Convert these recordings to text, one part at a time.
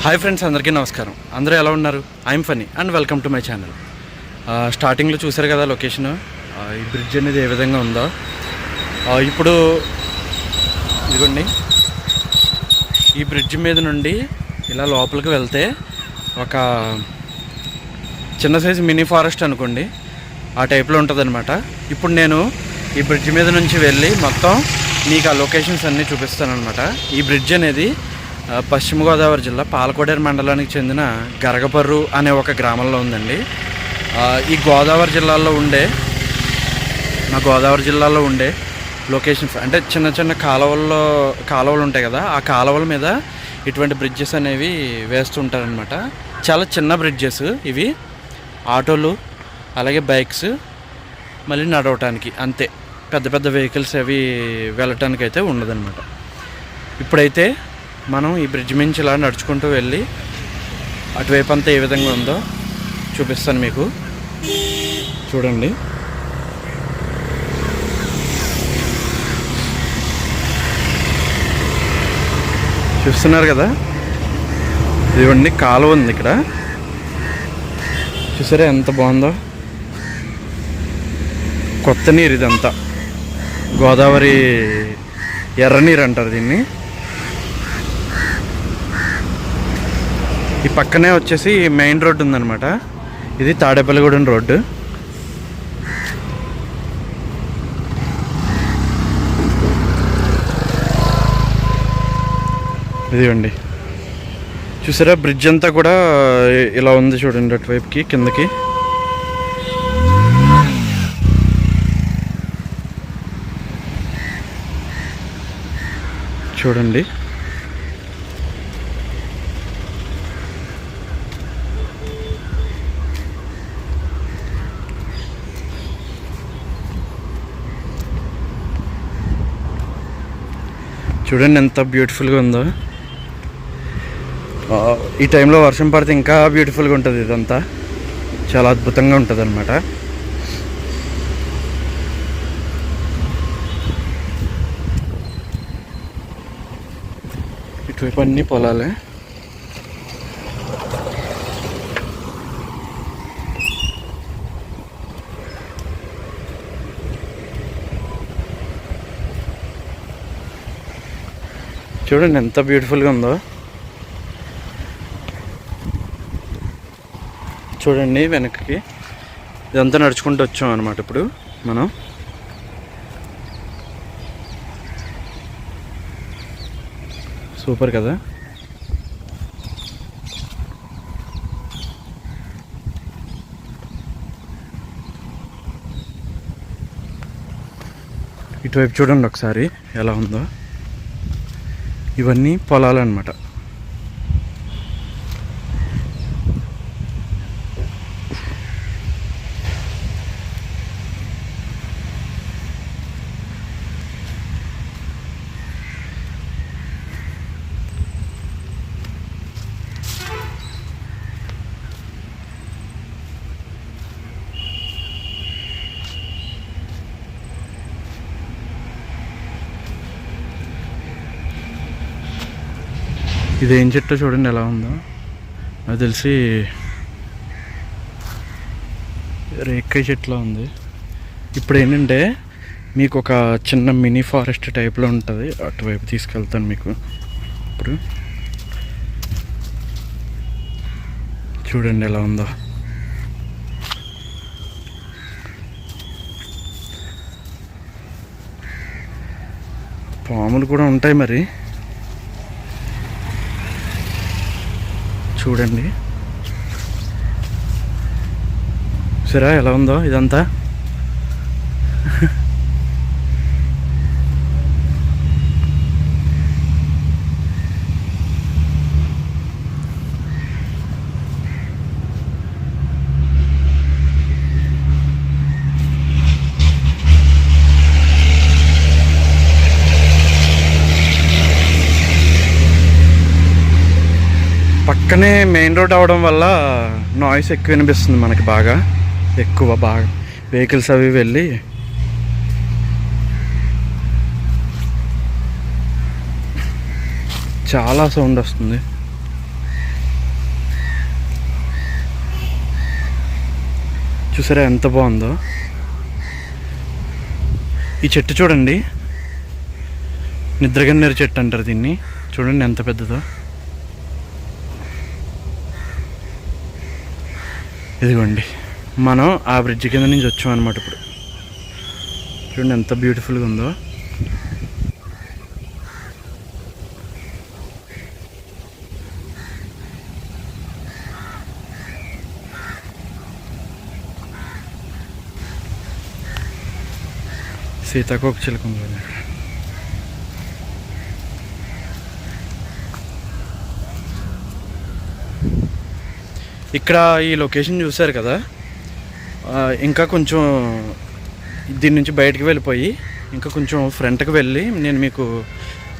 Hi friends, అందరికీ నమస్కారం. అందరూ ఎలా ఉన్నారు? I'm Phani and welcome to my channel. స్టార్టింగ్లో చూసారు కదా లొకేషన్, ఈ బ్రిడ్జ్ అనేది ఏ విధంగా ఉందో. ఇప్పుడు ఇదిగోండి, ఈ బ్రిడ్జ్ మీద నుండి ఇలా లోపలికి వెళ్తే ఒక చిన్న సైజు మినీ ఫారెస్ట్ అనుకోండి, ఆ టైప్లో ఉంటుందన్నమాట. ఇప్పుడు నేను ఈ బ్రిడ్జ్ మీద నుంచి వెళ్ళి మొత్తం మీకు ఆ లొకేషన్స్ అన్నీ చూపిస్తానమాట. ఈ బ్రిడ్జ్ అనేది పశ్చిమ గోదావరి జిల్లా పాలకోడేరు మండలానికి చెందిన గరగపర్రు అనే ఒక గ్రామంలో ఉందండి. ఈ గోదావరి జిల్లాలో ఉండే లొకేషన్స్ అంటే చిన్న చిన్న కాలువలు ఉంటాయి కదా, ఆ కాలువల మీద ఇటువంటి బ్రిడ్జెస్ అనేవి వేస్తుంటారనమాట. చాలా చిన్న బ్రిడ్జెస్ ఇవి, ఆటోలు అలాగే బైక్స్ మళ్ళీ నడవటానికి అంతే, పెద్ద పెద్ద వెహికల్స్ అవి వెళ్ళటానికి అయితే ఉండదన్నమాట. ఇప్పుడైతే మనం ఈ బ్రిడ్జ్ మించి ఇలా నడుచుకుంటూ వెళ్ళి అటువైపు అంతా ఏ విధంగా ఉందో చూపిస్తాను మీకు. చూడండి, చూస్తున్నారు కదా, ఇదిగోండి కాలువ ఉంది ఇక్కడ. చూసారా ఎంత బాగుందో, కొత్త నీరు ఇదంతా, గోదావరి ఎర్ర నీరు అంటారు దీన్ని. ఈ పక్కనే వచ్చేసి మెయిన్ రోడ్డు ఉందన్నమాట. ఇది తాడేపల్లిగూడెం రోడ్డు. ఇదిగోండి, చూసారా బ్రిడ్జ్ అంతా కూడా ఇలా ఉంది చూడండి, అటువైపుకి కిందకి. చూడండి, చూడండి ఎంత బ్యూటిఫుల్గా ఉందో. ఈ టైంలో వర్షం పడితే ఇంకా బ్యూటిఫుల్గా ఉంటుంది, ఇదంతా చాలా అద్భుతంగా ఉంటుంది అన్నమాట. ఇటువైపు అన్నీ పొలాలే. చూడండి ఎంత బ్యూటిఫుల్గా ఉందో. చూడండి వెనక్కి ఇదంతా నడుచుకుంటూ వచ్చాం అనమాట ఇప్పుడు మనం. సూపర్ కదా. ఇటువైపు చూడండి ఒకసారి ఎలా ఉందో. ఇవన్నీ పొలాలు అన్నమాట. ఇదేం చెట్టు చూడండి ఎలా ఉందో. నాకు తెలిసి రేక్కాయ చెట్టులో ఉంది. ఇప్పుడు ఏంటంటే మీకు ఒక చిన్న మినీ ఫారెస్ట్ టైప్లో ఉంటుంది, అటువైపు తీసుకెళ్తాను మీకు. ఇప్పుడు చూడండి ఎలా ఉందో. పాములు కూడా ఉంటాయి మరి. చూడండి సరే ఎలా ఉందో ఇదంతా. పక్కనే మెయిన్ రోడ్ అవడం వల్ల నాయిస్ ఎక్కువ వినిపిస్తుంది మనకి, బాగా వెహికల్స్ అవి వెళ్ళి. చాలా సౌండ్ వస్తుంది. చూసారా ఎంత బాగుందో. ఈ చెట్టు చూడండి, నిద్రగన్నేరు చెట్టు అంటారు దీన్ని. చూడండి ఎంత పెద్దదో. ఇదిగోండి, మనం ఆ బ్రిడ్జ్ కింద నుంచి వచ్చామన్నమాట. ఇప్పుడు చూడండి ఎంత బ్యూటిఫుల్గా ఉందో. సీతాకోక చిలుక ఉంది ఇక్కడ. ఈ లొకేషన్ చూశారు కదా, ఇంకా కొంచెం దీని నుంచి బయటకు వెళ్ళిపోయి ఇంకా కొంచెం ఫ్రంట్కి వెళ్ళి నేను మీకు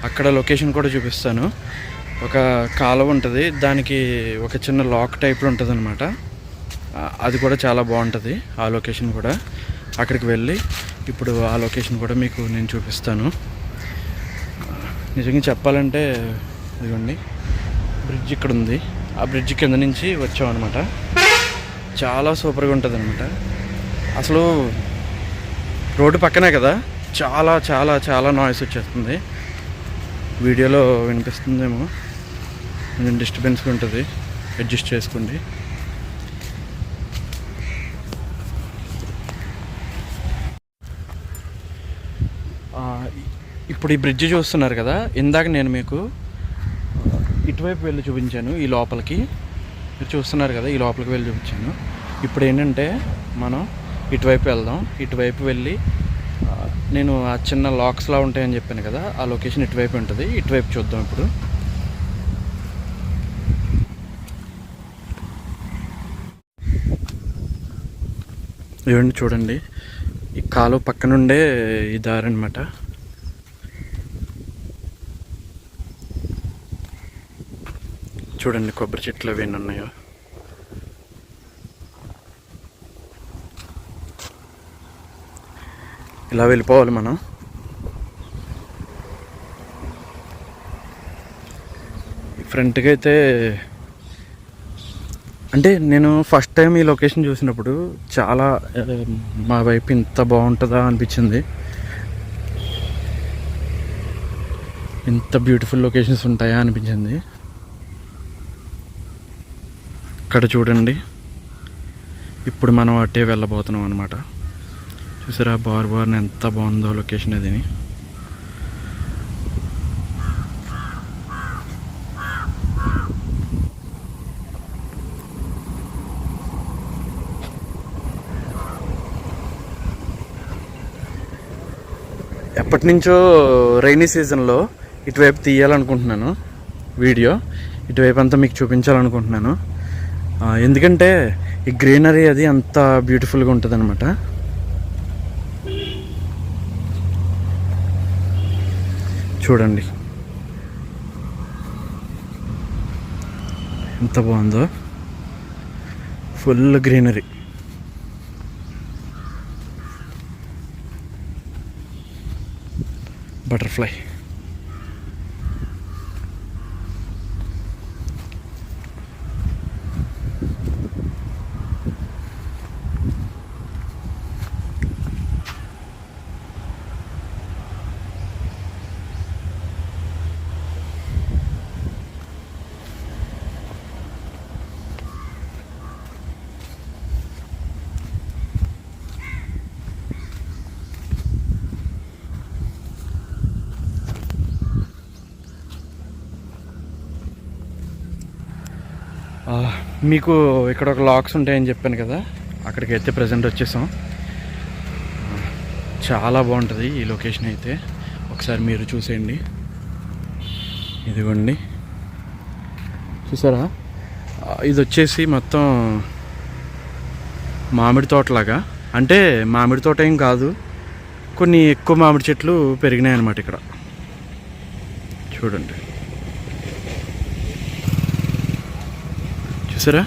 అక్కడ లొకేషన్ కూడా చూపిస్తాను. ఒక కాలువ ఉంటుంది, దానికి ఒక చిన్న లాక్ టైప్లో ఉంటుంది అనమాట. అది కూడా చాలా బాగుంటుంది ఆ లొకేషన్ కూడా. అక్కడికి వెళ్ళి ఇప్పుడు ఆ లొకేషన్ కూడా మీకు నేను చూపిస్తాను. నిజంగా చెప్పాలంటే ఇదిగోండి బ్రిడ్జ్ ఇక్కడ ఉంది. ఆ బ్రిడ్జ్ కింద నుంచి వచ్చామన్నమాట. చాలా సూపర్గా ఉంటుంది అనమాట. అసలు రోడ్డు పక్కనే కదా, చాలా చాలా చాలా నాయిస్ వచ్చేస్తుంది. వీడియోలో వినిపిస్తుందేమో, కొంచెం డిస్టర్బెన్స్గా ఉంటుంది, అడ్జస్ట్ చేసుకోండి. ఇప్పుడు ఈ బ్రిడ్జ్ చూస్తున్నారు కదా, ఇందాక నేను మీకు ఇటువైపు వెళ్ళి చూపించాను. ఈ లోపలికి మీరు చూస్తున్నారు కదా, ఈ లోపలికి వెళ్ళి చూపించాను. ఇప్పుడు ఏంటంటే మనం ఇటువైపు వెళ్దాం. ఇటువైపు వెళ్ళి నేను ఆ చిన్న లాక్స్లా ఉంటాయని చెప్పాను కదా, ఆ లొకేషన్ ఇటువైపు ఉంటుంది. ఇటువైపు చూద్దాం ఇప్పుడు. ఇవ్వండి చూడండి, ఈ కాలువ పక్కనుండే ఈ దారి అనమాట. చూడండి కొబ్బరి చెట్లు అవి ఎన్ని ఉన్నాయో. ఇలా వెళ్ళిపోవాలి మనం. ఫ్రంట్కి అయితే అంటే నేను ఫస్ట్ టైం ఈ లొకేషన్ చూసినప్పుడు చాలా మా వైపు ఇంత బాగుంటుందా అనిపించింది. ఇంత బ్యూటిఫుల్ లొకేషన్స్ ఉంటాయా అనిపించింది. ఇక్కడ చూడండి, ఇప్పుడు మనం అటే వెళ్ళబోతున్నాం అనమాట. చూసారా బార్ని ఎంత బాగుందో లొకేషన్ అది. ఎప్పటి నుంచో రైనీ సీజన్లో ఇటువైపు తీయాలనుకుంటున్నాను వీడియో. ఇటువైపు అంతా మీకు చూపించాలనుకుంటున్నాను. ఎందుకంటే ఈ గ్రీనరీ అది అంత బ్యూటిఫుల్గా ఉంటుంది అనమాట. చూడండి ఎంత బాగుందో, ఫుల్ గ్రీనరీ. బటర్ఫ్లై. మీకు ఇక్కడ ఒక లాక్స్ ఉంటాయని చెప్పాను కదా, అక్కడికి అయితే ప్రజెంట్ వచ్చేసాం. చాలా బాగుంటుంది ఈ లొకేషన్ అయితే, ఒకసారి మీరు చూసేయండి. ఇదిగోండి చూసారా, ఇది వచ్చేసి మొత్తం మామిడి తోటలాగా. అంటే మామిడి తోట ఏం కాదు, కొన్ని ఎక్కువ మామిడి చెట్లు పెరిగినాయి అన్నమాట ఇక్కడ. చూడండి చూసారా.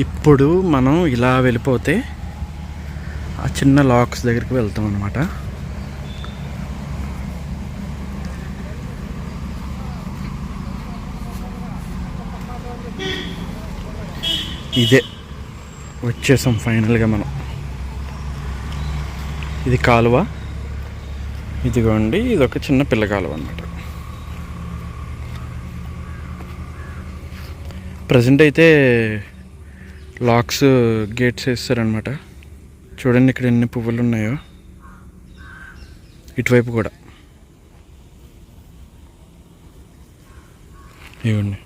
ఇప్పుడు మనం ఇలా వెళ్ళిపోతే ఆ చిన్న లాక్స్ దగ్గరికి వెళ్తాం అన్నమాట. ఇదే వచ్చేసాం ఫైనల్గా మనం. ఇది కాలువ, ఇదిగోండి ఇది ఒక చిన్న పిల్ల కాలువ అన్నమాట. ప్రజెంట్ అయితే లాక్స్ గేట్స్ వేస్తారనమాట. చూడండి ఇక్కడ ఎన్ని పువ్వులు ఉన్నాయో, ఇటువైపు కూడా ఇవ్వండి.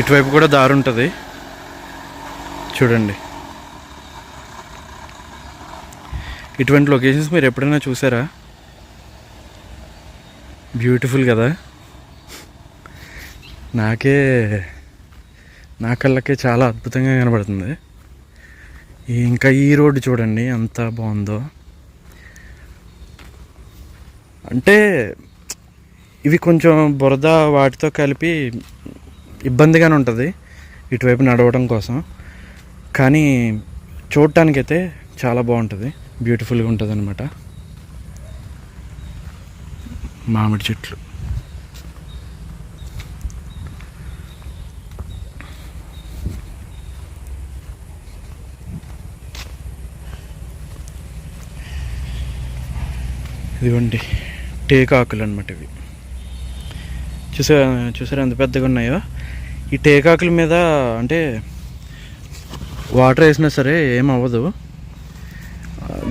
ఇటువైపు కూడా దారి ఉంటుంది చూడండి. ఇటువంటి లొకేషన్స్ మీరు ఎప్పుడైనా చూసారా? బ్యూటిఫుల్ కదా. నా కళ్ళకే చాలా అద్భుతంగా కనబడుతుంది. ఇంకా ఈ రోడ్డు చూడండి ఎంత బాగుందో. అంటే ఇవి కొంచెం బురద వాటితో కలిపి ఇబ్బందిగానే ఉంటుంది ఇటువైపు నడవడం కోసం, కానీ చూడటానికైతే చాలా బాగుంటుంది, బ్యూటిఫుల్గా ఉంటుంది అనమాట. మామిడి చెట్లు, ఇదిగోండి టేకాకులు అనమాట ఇవి. చూసారా ఎంత పెద్దగా ఉన్నాయో. ఈ టేకాకుల మీద అంటే వాటర్ వేసినా సరే ఏమవ్వదు.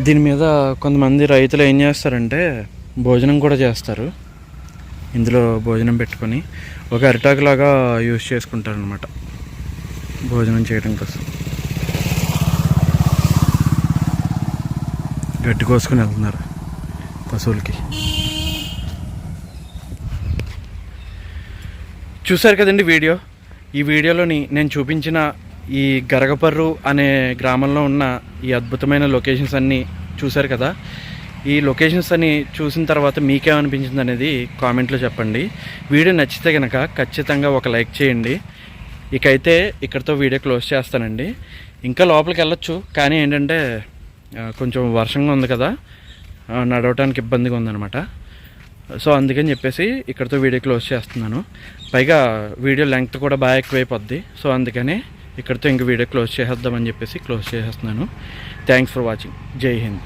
దీని మీద కొంతమంది రైతులు ఏం చేస్తారంటే భోజనం కూడా చేస్తారు. ఇందులో భోజనం పెట్టుకొని ఒక అరిటాకులాగా యూజ్ చేసుకుంటారు అనమాట భోజనం చేయడం కోసం. గడ్డి కోసుకొని వెళ్తున్నారు పశువులకి. చూసారు కదండి వీడియో. ఈ వీడియోలోని నేను చూపించిన ఈ గరగపర్రు అనే గ్రామంలో ఉన్న ఈ అద్భుతమైన లొకేషన్స్ అన్నీ చూసారు కదా. ఈ లొకేషన్స్ అన్ని చూసిన తర్వాత మీకేమనిపించింది అనేది కామెంట్లో చెప్పండి. వీడియో నచ్చితే కనుక ఖచ్చితంగా ఒక లైక్ చేయండి. ఇకైతే ఇక్కడితో వీడియో క్లోజ్ చేస్తానండి. ఇంకా లోపలికి వెళ్ళొచ్చు, కానీ ఏంటంటే కొంచెం వర్షంగా ఉంది కదా, నడవటానికి ఇబ్బందిగా ఉందన్నమాట. సో అందుకని చెప్పేసి ఇక్కడితో వీడియో క్లోజ్ చేస్తున్నాను. పైగా వీడియో లెంగ్త్ కూడా బాగా ఎక్కువైపోద్ది. సో అందుకని ఇక్కడితో ఇంక వీడియో క్లోజ్ చేసేద్దామని చెప్పేసి క్లోజ్ చేసేస్తున్నాను. Thanks for watching. జై హింద్.